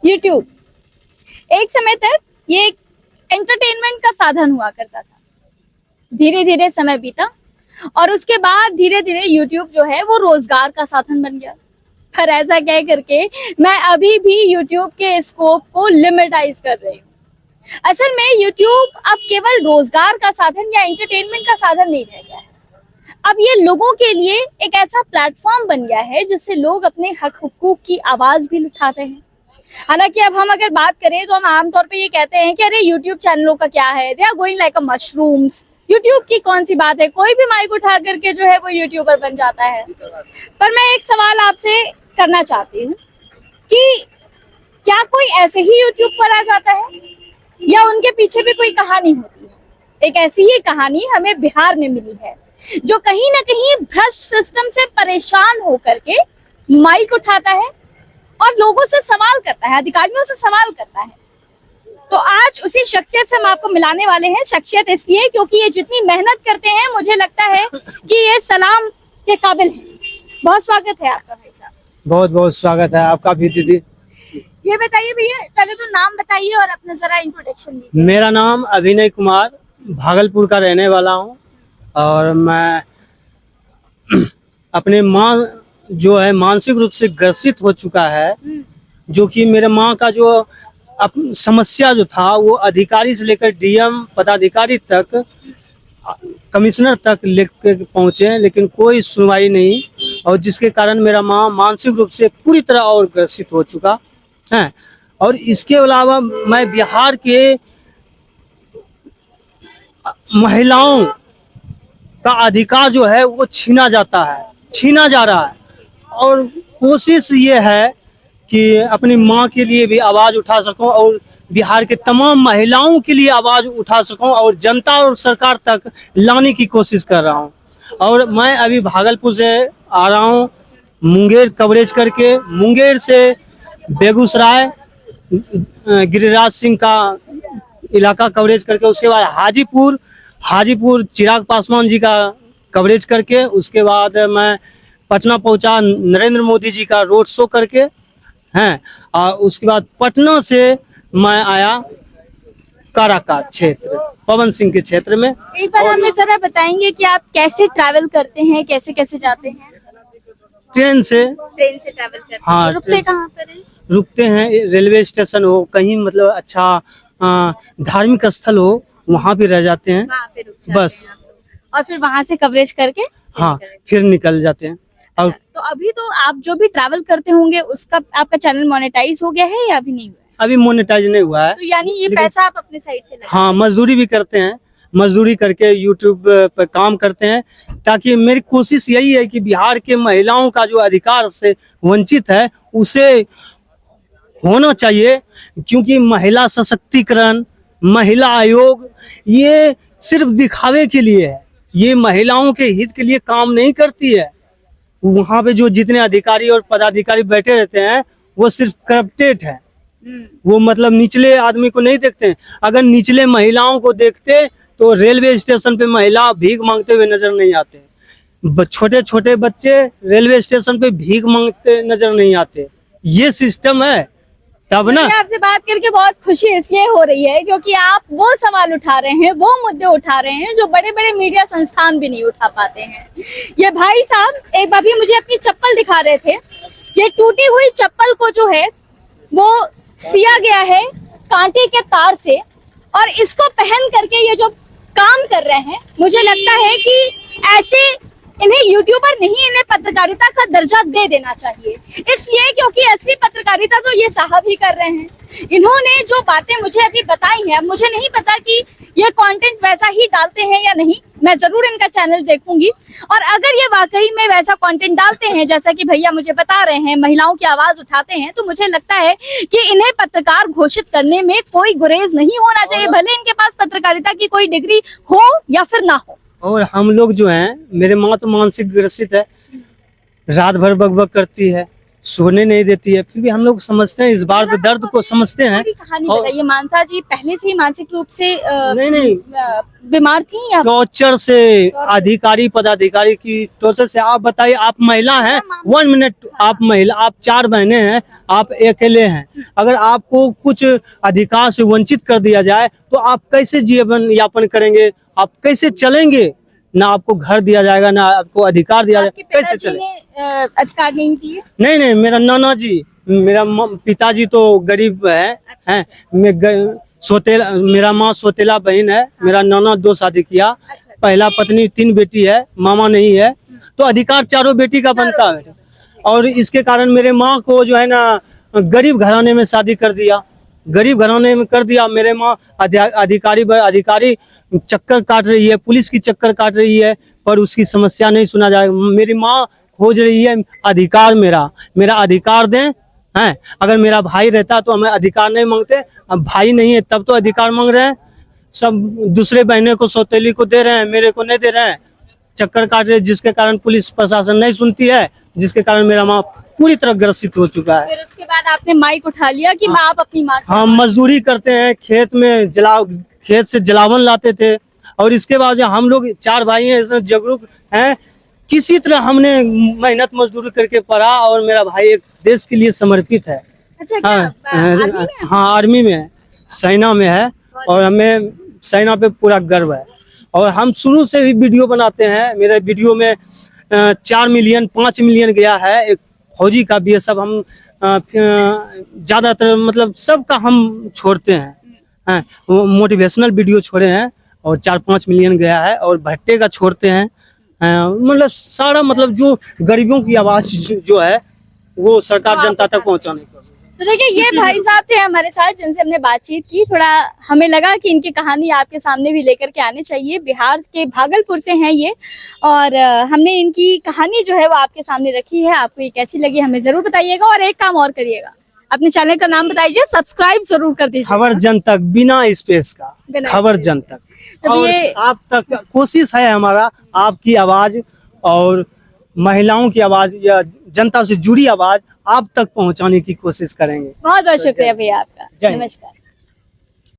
YouTube एक समय तक ये एक एंटरटेनमेंट का साधन हुआ करता था। धीरे धीरे समय बीता और उसके बाद धीरे धीरे यूट्यूब जो है वो रोजगार का साधन बन गया। पर ऐसा कह करके मैं अभी भी यूट्यूब के स्कोप को लिमिटाइज कर रही हूँ। असल में यूट्यूब अब केवल रोजगार का साधन या एंटरटेनमेंट का साधन नहीं रह गया है। अब ये लोगों के लिए एक ऐसा प्लेटफॉर्म बन गया है जिससे लोग अपने हक हुकूक की आवाज भी उठाते हैं। हालांकि अब हम अगर बात करें तो हम आमतौर पे ये कहते हैं कि अरे यूट्यूब चैनलों का क्या है, they are going like a mushrooms. YouTube की कौन सी बात है, कोई भी माइक उठा करके जो है वो यूट्यूबर बन जाता है। पर मैं एक सवाल आपसे करना चाहती हूँ कि क्या कोई ऐसे ही यूट्यूब पर आ जाता है या उनके पीछे भी कोई कहानी होती है। एक ऐसी ही कहानी हमें बिहार में मिली है, जो कहीं ना कहीं भ्रष्ट सिस्टम से परेशान होकर के माइक उठाता है और लोगों से सवाल करता है, अधिकारियों से सवाल करता है। तो आज उसी शख्सियत से हम आपको मिलाने वाले हैं। शख्सियत इसलिए क्योंकि ये जितनी मेहनत करते हैं मुझे लगता है कि ये सलाम के काबिल है। बहुत स्वागत है आपका भाई साहब। बहुत बहुत स्वागत है आपका भी दीदी। ये बताइए भैया, पहले तो नाम बताइए और अपना जरा इंट्रोडक्शन दीजिए। मेरा नाम अभिनय कुमार, भागलपुर का रहने वाला हूँ और मैं अपने माँ जो है मानसिक रूप से ग्रसित हो चुका है, जो कि मेरे माँ का जो समस्या जो था वो अधिकारी से लेकर डीएम पदाधिकारी तक, कमिश्नर तक लेकर पहुंचे, लेकिन कोई सुनवाई नहीं। और जिसके कारण मेरा माँ मानसिक रूप से पूरी तरह और ग्रसित हो चुका है। और इसके अलावा मैं बिहार के महिलाओं का अधिकार जो है वो छीना जा रहा है। और कोशिश ये है कि अपनी माँ के लिए भी आवाज़ उठा सकूं और बिहार के तमाम महिलाओं के लिए आवाज़ उठा सकूं और जनता और सरकार तक लाने की कोशिश कर रहा हूं। और मैं अभी भागलपुर से आ रहा हूं, मुंगेर कवरेज करके, मुंगेर से बेगूसराय गिरिराज सिंह का इलाका कवरेज करके, उसके बाद हाजीपुर चिराग पासवान जी का कवरेज करके, उसके बाद मैं पटना पहुंचा नरेंद्र मोदी जी का रोड शो करके हैं। और उसके बाद पटना से मैं आया काराकाट क्षेत्र, पवन सिंह के क्षेत्र में। एक बार हमें जरा बताएंगे कि आप कैसे ट्रैवल करते हैं, कैसे कैसे जाते हैं। ट्रेन से ट्रैवल करते हैं। हाँ, रुकते कहाँ पर हैं? रुकते हैं रेलवे स्टेशन हो, कहीं मतलब अच्छा धार्मिक स्थल हो, वहाँ भी रह जाते हैं, वहाँ पे रुक जाते बस। हैं और फिर वहाँ से कवरेज करके हाँ, फिर निकल जाते हैं। और तो अभी तो आप जो भी ट्रैवल करते होंगे उसका आपका चैनल मोनेटाइज हो गया है या अभी नहीं हुआ है? अभी मोनेटाइज नहीं हुआ है। तो यानी ये पैसा आप अपने साइड से लगाते हैं? हाँ, मजदूरी भी करते हैं, मजदूरी करके यूट्यूब पर काम करते हैं, ताकि मेरी कोशिश यही है कि बिहार के महिलाओं का जो अधिकार से वंचित है उसे होना चाहिए। क्योंकि महिला सशक्तिकरण, महिला आयोग ये सिर्फ दिखावे के लिए है, ये महिलाओं के हित के लिए काम नहीं करती है। वहाँ पे जो जितने अधिकारी और पदाधिकारी बैठे रहते हैं वो सिर्फ करप्टेड है। वो मतलब निचले आदमी को नहीं देखते हैं। अगर निचले महिलाओं को देखते तो रेलवे स्टेशन पे महिला भीख मांगते हुए नजर नहीं आते, छोटे छोटे बच्चे रेलवे स्टेशन पे भीख मांगते नजर नहीं आते। ये सिस्टम है तब ना। आपसे बात करके बहुत खुशी इसलिए हो रही है क्योंकि आप वो सवाल उठा रहे हैं, वो मुद्दे उठा रहे हैं जो बड़े बड़े मीडिया संस्थान भी नहीं उठा पाते हैं। ये भाई साहब एक बार भी मुझे अपनी चप्पल दिखा रहे थे। ये टूटी हुई चप्पल को जो है वो सिया गया है कांटे के तार से, और इसको पहन करके ये जो काम कर रहे हैं, मुझे लगता है कि ऐसे इन्हें यूट्यूबर नहीं, इन्हें पत्रकारिता का दर्जा दे देना चाहिए। इसलिए क्योंकि असली पत्रकारिता तो ये साहब ही कर रहे हैं। इन्होंने जो बातें मुझे अभी बताई हैं, मुझे नहीं पता कि ये कंटेंट वैसा ही डालते हैं या नहीं। मैं जरूर इनका चैनल देखूंगी, और अगर ये वाकई में वैसा कंटेंट डालते हैं जैसा कि भैया मुझे बता रहे हैं, महिलाओं की आवाज उठाते हैं, तो मुझे लगता है कि इन्हें पत्रकार घोषित करने में कोई गुरेज नहीं होना चाहिए, भले इनके पास पत्रकारिता की कोई डिग्री हो या फिर ना हो। और हम लोग जो हैं, मेरे माँ तो मानसिक ग्रसित है, रात भर बकबक करती है, सोने नहीं देती है, फिर भी हम लोग समझते हैं, इस बात के दर्द को समझते हैं। पूरी कहानी और- बताइए। मानसा जी पहले से ही मानसिक रूप से नहीं बीमार थी या टॉर्चर से, अधिकारी पदाधिकारी की टॉर्चर से। आप बताइए, आप महिला हैं, 1 मिनट, आप महिला, आप 4 बहनें हैं, आप अकेले हैं, अगर आपको कुछ अधिकार से वंचित कर दिया जाए तो आप कैसे जीवन यापन करेंगे, आप कैसे चलेंगे? ना आपको घर दिया जाएगा, ना आपको अधिकार दिया आपके जाएगा, कैसे पिताजी चले? ने अधिकार नहीं दिए? नहीं, मेरा नाना जी, मेरा पिताजी तो गरीब हैं, मेरा माँ सौतेला बहन है, मेरा नाना 2 शादी किया, अच्छा। पहला पत्नी, 3 बेटी है, मामा नहीं है, तो अधिकार चारों बेटी का बनता है। और इसके कारण मेरे माँ को जो है ना गरीब घराने में शादी कर दिया, गरीब घराने में कर दिया। मेरे माँ अधिकारी चक्कर काट रही है, पुलिस की चक्कर काट रही है, पर उसकी समस्या नहीं सुना जाएगा। मेरी माँ खोज रही है अधिकार, मेरा अधिकार दें। हैं, अगर मेरा भाई रहता तो हमें अधिकार नहीं मांगते, अब भाई नहीं है तब तो अधिकार मांग रहे हैं। सब दूसरे बहने को, सौतेली को दे रहे हैं, मेरे को नहीं दे रहे हैं, चक्कर काट रहे हैं, जिसके कारण पुलिस प्रशासन नहीं सुनती है, जिसके कारण मेरा माँ पूरी तरह ग्रसित हो चुका है। फिर उसके बाद आपने माइक उठा लिया कि आप अपनी माँ को- हम मजदूरी करते हैं, खेत से जलावन लाते थे, और इसके बाद हम लोग 4 भाई हैं, इसमें जागरूक हैं, किसी तरह हमने मेहनत मजदूरी करके पढ़ा, और मेरा भाई एक देश के लिए समर्पित है। अच्छा, क्या आर्मी में है? हाँ, आर्मी में है, सेना में है, और हमें सेना पे पूरा गर्व है। और हम शुरू से ही वीडियो बनाते हैं, मेरे वीडियो में 4 मिलियन 5 मिलियन गया है, एक फौजी का भी है। सब हम ज्यादातर मतलब सबका हम छोड़ते हैं, मोटिवेशनल वीडियो छोड़े हैं, और 4-5 मिलियन गया है, और भट्टे का छोड़ते हैं, मतलब सारा, मतलब जो गरीबों की आवाज जो है वो सरकार जनता तक पहुंचाने की। तो देखिए, ये भाई साहब थे हमारे साथ जिनसे हमने बातचीत की। थोड़ा हमें लगा कि इनकी कहानी आपके सामने भी लेकर के आनी चाहिए। बिहार के भागलपुर से हैं ये, और हमने इनकी कहानी जो है वो आपके सामने रखी है। आपको ये कैसी लगी हमें जरूर बताइएगा, और एक काम और करिएगा, अपने चैनल का नाम बताइए, सब्सक्राइब जरूर कर दीजिए। खबर जन तक, बिना स्पेस का, खबर जन तक। तो और ये आप तक कोशिश है हमारा, आपकी आवाज और महिलाओं की आवाज या जनता से जुड़ी आवाज आप तक पहुंचाने की कोशिश करेंगे। बहुत बहुत शुक्रिया भैया आपका। जय हिंद। नमस्कार।